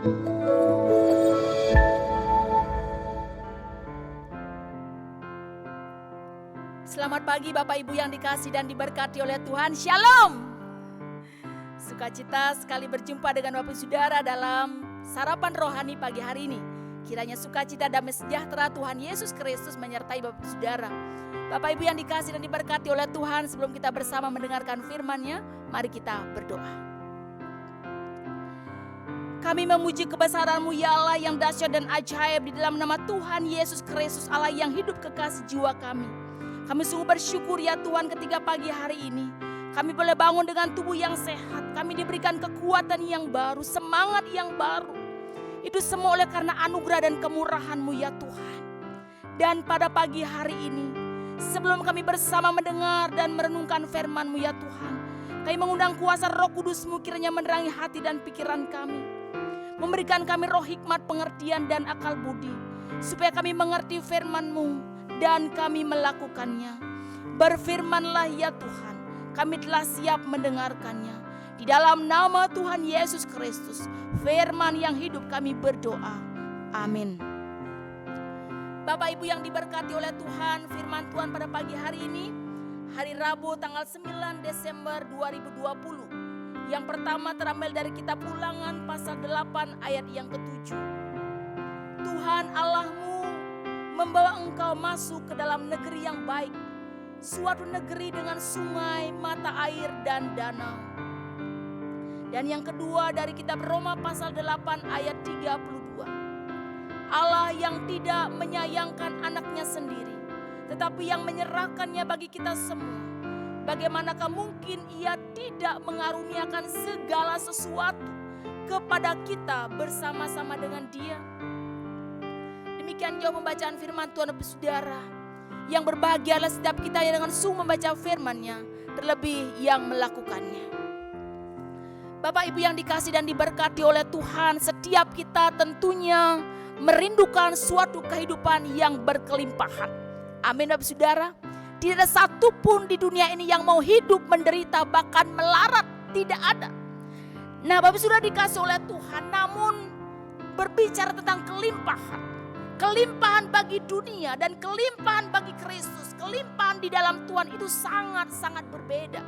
Selamat pagi Bapak Ibu yang dikasihi dan diberkati oleh Tuhan. Shalom. Sukacita sekali berjumpa dengan Bapak Saudara dalam sarapan rohani pagi hari ini. Kiranya sukacita damai sejahtera Tuhan Yesus Kristus menyertai Bapak Saudara. Bapak Ibu yang dikasihi dan diberkati oleh Tuhan, sebelum kita bersama mendengarkan firman-Nya, mari kita berdoa. Kami memuji kebesaran-Mu ya Allah yang dahsyat dan ajaib di dalam nama Tuhan Yesus Kristus, Allah yang hidup kekasih jiwa kami. Kami sungguh bersyukur ya Tuhan ketika pagi hari ini kami boleh bangun dengan tubuh yang sehat. Kami diberikan kekuatan yang baru, semangat yang baru. Itu semua oleh karena anugerah dan kemurahan-Mu ya Tuhan. Dan pada pagi hari ini, sebelum kami bersama mendengar dan merenungkan firman-Mu ya Tuhan, kami mengundang kuasa Roh Kudus-Mu kiranya menerangi hati dan pikiran kami. Memberikan kami roh hikmat, pengertian dan akal budi. Supaya kami mengerti firman-Mu dan kami melakukannya. Berfirmanlah ya Tuhan, kami telah siap mendengarkannya. Di dalam nama Tuhan Yesus Kristus, firman yang hidup kami berdoa. Amin. Bapak Ibu yang diberkati oleh Tuhan, firman Tuhan pada pagi hari ini, hari Rabu tanggal 9 Desember 2020. Yang pertama terambil dari kitab Ulangan pasal 8 ayat yang ke-7. Tuhan Allahmu membawa engkau masuk ke dalam negeri yang baik, suatu negeri dengan sungai, mata air dan danau. Dan yang kedua dari kitab Roma pasal 8 ayat 32. Allah yang tidak menyayangkan anaknya sendiri, tetapi yang menyerahkannya bagi kita semua. Bagaimanakah mungkin ia tidak mengaruniakan segala sesuatu kepada kita bersama-sama dengan Dia? Demikian jauh pembacaan firman Tuhan Bapak Saudara. Yang berbahagialah setiap kita yang dengan sungguh membaca firman-Nya, terlebih yang melakukannya. Bapak Ibu yang dikasihi dan diberkati oleh Tuhan, setiap kita tentunya merindukan suatu kehidupan yang berkelimpahan. Amin Bapak Saudara. Tidak ada satupun di dunia ini yang mau hidup menderita bahkan melarat, tidak ada. Nah Bapak Saudara dikasih oleh Tuhan, namun berbicara tentang kelimpahan. Kelimpahan bagi dunia dan kelimpahan bagi Kristus, kelimpahan di dalam Tuhan itu sangat-sangat berbeda.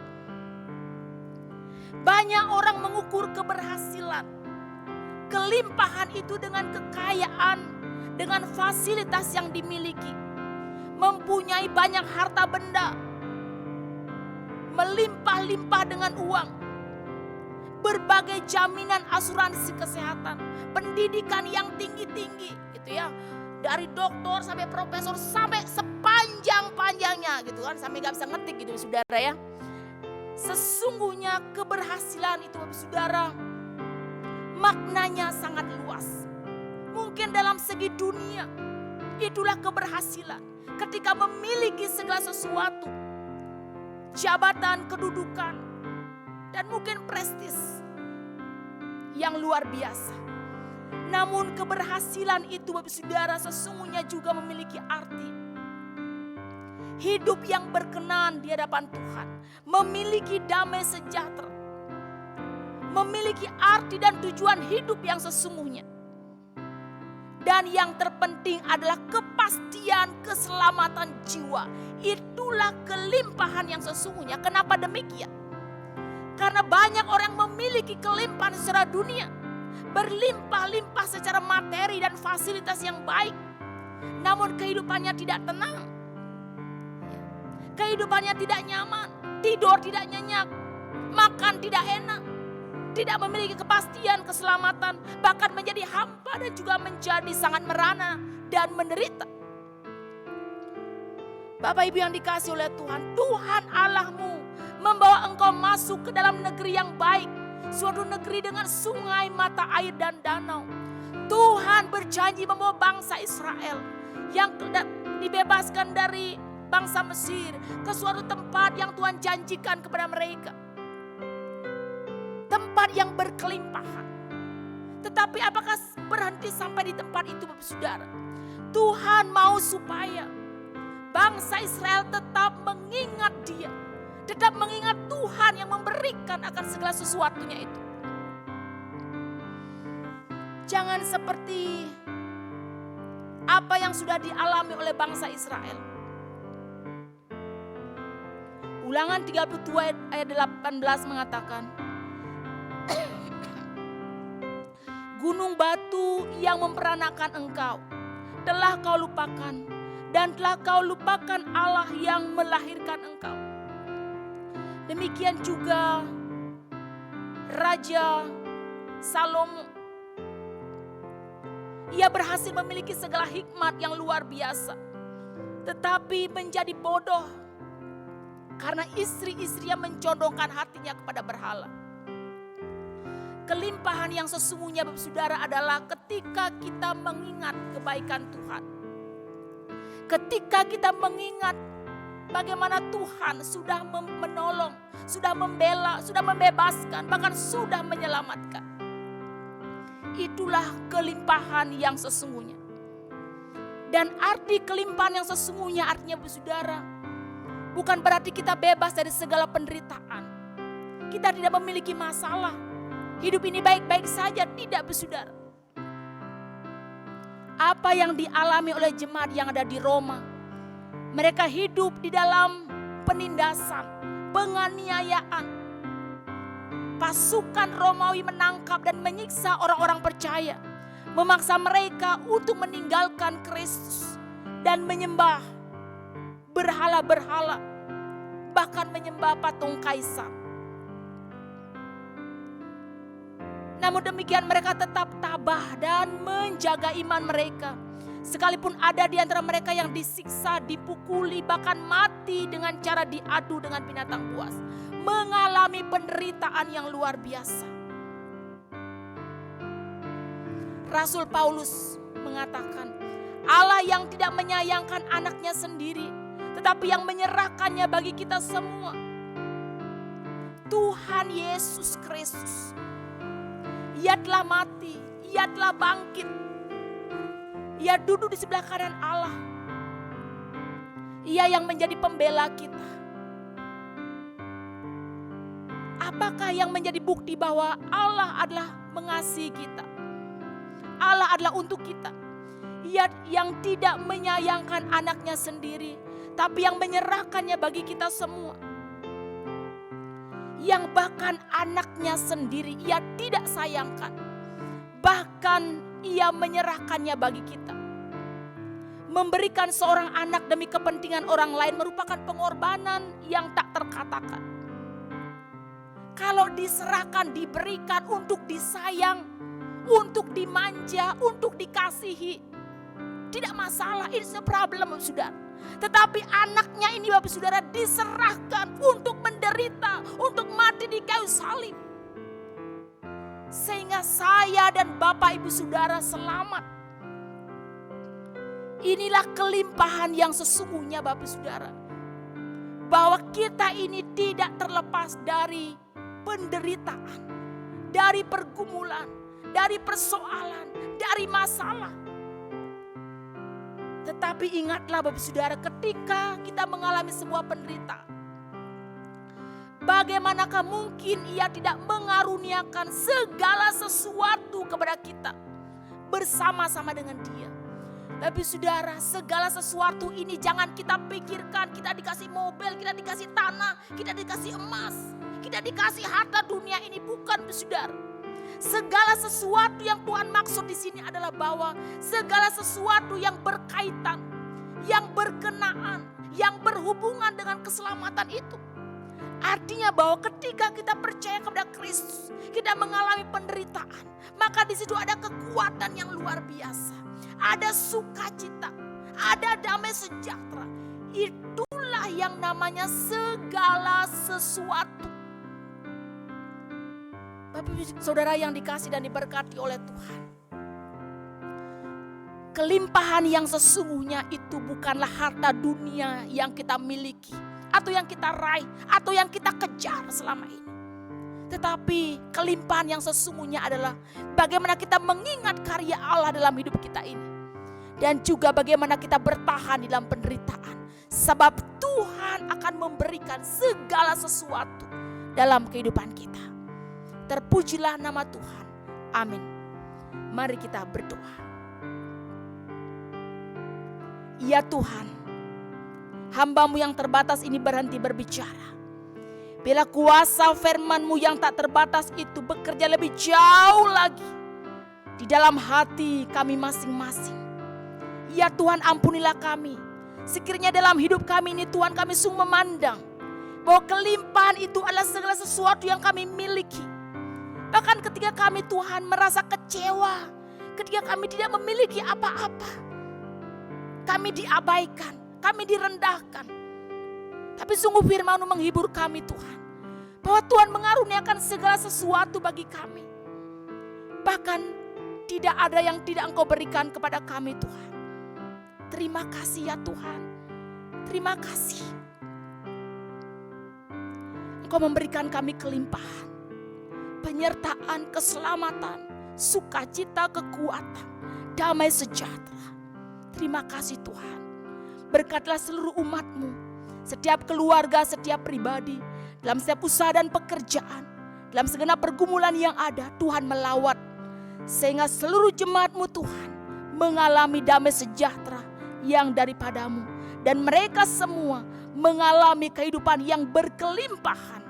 Banyak orang mengukur keberhasilan, kelimpahan itu dengan kekayaan, dengan fasilitas yang dimiliki, mempunyai banyak harta benda, melimpah-limpah dengan uang, berbagai jaminan asuransi kesehatan, pendidikan yang tinggi-tinggi gitu ya. Dari doktor sampai profesor sampai sepanjang-panjangnya gitu kan, sampai gak bisa ngetik gitu saudara ya. Sesungguhnya keberhasilan itu saudara maknanya sangat luas. Mungkin dalam segi dunia itulah keberhasilan, ketika memiliki segala sesuatu, jabatan, kedudukan, dan mungkin prestis yang luar biasa. Namun keberhasilan itu Bapak Saudara sesungguhnya juga memiliki arti. Hidup yang berkenan di hadapan Tuhan, memiliki damai sejahtera, memiliki arti dan tujuan hidup yang sesungguhnya. Dan yang terpenting adalah kepastian keselamatan jiwa. Itulah kelimpahan yang sesungguhnya. Kenapa demikian? Karena banyak orang memiliki kelimpahan secara dunia, berlimpah-limpah secara materi dan fasilitas yang baik, namun kehidupannya tidak tenang, kehidupannya tidak nyaman, tidur tidak nyenyak, makan tidak enak, tidak memiliki kepastian keselamatan, bahkan menjadi hampa dan juga menjadi sangat merana dan menderita. Bapak Ibu yang dikasihi oleh Tuhan, Tuhan Allahmu membawa engkau masuk ke dalam negeri yang baik, suatu negeri dengan sungai, mata air dan danau. Tuhan berjanji membawa bangsa Israel yang dibebaskan dari bangsa Mesir ke suatu tempat yang Tuhan janjikan kepada mereka. Tempat yang berkelimpahan. Tetapi apakah berhenti sampai di tempat itu Bapak Saudara? Tuhan mau supaya bangsa Israel tetap mengingat Dia, tetap mengingat Tuhan yang memberikan akan segala sesuatunya itu. Jangan seperti apa yang sudah dialami oleh bangsa Israel. Ulangan 32 ayat 18 mengatakan, gunung batu yang memperanakan engkau telah kau lupakan, dan telah kau lupakan Allah yang melahirkan engkau. Demikian juga Raja Salomo. Ia berhasil memiliki segala hikmat yang luar biasa, tetapi menjadi bodoh karena istri-istrinya mencondongkan hatinya kepada berhala. Kelimpahan yang sesungguhnya, Bapak Saudara, adalah ketika kita mengingat kebaikan Tuhan. Ketika kita mengingat bagaimana Tuhan sudah menolong, sudah membela, sudah membebaskan, bahkan sudah menyelamatkan. Itulah kelimpahan yang sesungguhnya. Dan arti kelimpahan yang sesungguhnya artinya, Bapak Saudara, bukan berarti kita bebas dari segala penderitaan. Kita tidak memiliki masalah. Hidup ini baik-baik saja, tidak, Bapak Saudara. Apa yang dialami oleh jemaat yang ada di Roma, mereka hidup di dalam penindasan, penganiayaan. Pasukan Romawi menangkap dan menyiksa orang-orang percaya, memaksa mereka untuk meninggalkan Kristus dan menyembah berhala-berhala, bahkan menyembah patung kaisar. Namun demikian mereka tetap tabah dan menjaga iman mereka. Sekalipun ada di antara mereka yang disiksa, dipukuli, bahkan mati dengan cara diadu dengan binatang buas. Mengalami penderitaan yang luar biasa. Rasul Paulus mengatakan, Allah yang tidak menyayangkan anaknya sendiri, tetapi yang menyerahkannya bagi kita semua. Tuhan Yesus Kristus. Ia telah mati, ia telah bangkit. Ia duduk di sebelah kanan Allah. Ia yang menjadi pembela kita. Apakah yang menjadi bukti bahwa Allah adalah mengasihi kita? Allah adalah untuk kita. Ia yang tidak menyayangkan anaknya sendiri, tapi yang menyerahkannya bagi kita semua. Yang bahkan anaknya sendiri ia tidak sayangkan. Bahkan ia menyerahkannya bagi kita. Memberikan seorang anak demi kepentingan orang lain merupakan pengorbanan yang tak terkatakan. Kalau diserahkan, diberikan untuk disayang, untuk dimanja, untuk dikasihi, tidak masalah, it's no problem, Saudara. Tetapi anaknya ini, Bapak Saudara, diserahkan untuk menderita, untuk mati di kayu salib. Sehingga saya dan Bapak Ibu Saudara selamat. Inilah kelimpahan yang sesungguhnya, Bapak Saudara. Bahwa kita ini tidak terlepas dari penderitaan, dari pergumulan, dari persoalan, dari masalah. Tetapi ingatlah, Bapak Saudara, ketika kita mengalami sebuah penderitaan, bagaimanakah mungkin ia tidak mengaruniakan segala sesuatu kepada kita bersama-sama dengan Dia. Bapak Saudara, segala sesuatu ini jangan kita pikirkan kita dikasih mobil, kita dikasih tanah, kita dikasih emas, kita dikasih harta dunia ini, bukan, Bapak Saudara. Segala sesuatu yang Tuhan maksud di sini adalah bahwa segala sesuatu yang berkaitan, yang berkenaan, yang berhubungan dengan keselamatan itu. Artinya bahwa ketika kita percaya kepada Kristus, kita mengalami penderitaan, maka di situ ada kekuatan yang luar biasa, ada sukacita, ada damai sejahtera. Itulah yang namanya segala sesuatu. Bapak Saudara yang dikasih dan diberkati oleh Tuhan. Kelimpahan yang sesungguhnya itu bukanlah harta dunia yang kita miliki, atau yang kita raih, atau yang kita kejar selama ini. Tetapi kelimpahan yang sesungguhnya adalah bagaimana kita mengingat karya Allah dalam hidup kita ini. Dan juga bagaimana kita bertahan di dalam penderitaan. Sebab Tuhan akan memberikan segala sesuatu dalam kehidupan kita. Terpujilah nama Tuhan. Amin. Mari kita berdoa. Ya Tuhan, hamba-Mu yang terbatas ini berhenti berbicara. Bila kuasa firman-Mu yang tak terbatas itu bekerja lebih jauh lagi di dalam hati kami masing-masing. Ya Tuhan, ampunilah kami. Sekiranya dalam hidup kami ini Tuhan, kami sungguh memandang bahwa kelimpahan itu adalah segala sesuatu yang kami miliki. Bahkan ketika kami Tuhan merasa kecewa, ketika kami tidak memiliki apa-apa, kami diabaikan, kami direndahkan. Tapi sungguh firman-Mu menghibur kami Tuhan, bahwa Tuhan mengaruniakan segala sesuatu bagi kami. Bahkan tidak ada yang tidak Engkau berikan kepada kami Tuhan. Terima kasih ya Tuhan, terima kasih. Engkau memberikan kami kelimpahan, penyertaan, keselamatan, sukacita, kekuatan, damai sejahtera. Terima kasih Tuhan. Berkatlah seluruh umat-Mu, setiap keluarga, setiap pribadi, dalam setiap usaha dan pekerjaan, dalam segenap pergumulan yang ada, Tuhan melawat. Sehingga seluruh jemaat-Mu Tuhan mengalami damai sejahtera yang daripada-Mu. Dan mereka semua mengalami kehidupan yang berkelimpahan.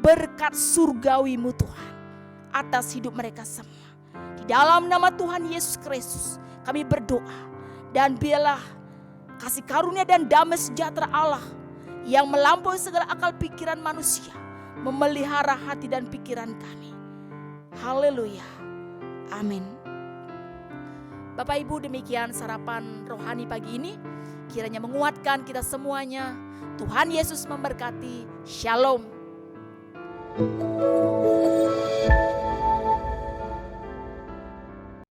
Berkat surgawi-Mu Tuhan atas hidup mereka semua. Di dalam nama Tuhan Yesus Kristus kami berdoa. Dan biarlah kasih karunia dan damai sejahtera Allah yang melampaui segala akal pikiran manusia memelihara hati dan pikiran kami. Haleluya. Amin. Bapak Ibu, demikian sarapan rohani pagi ini. Kiranya menguatkan kita semuanya. Tuhan Yesus memberkati. Shalom.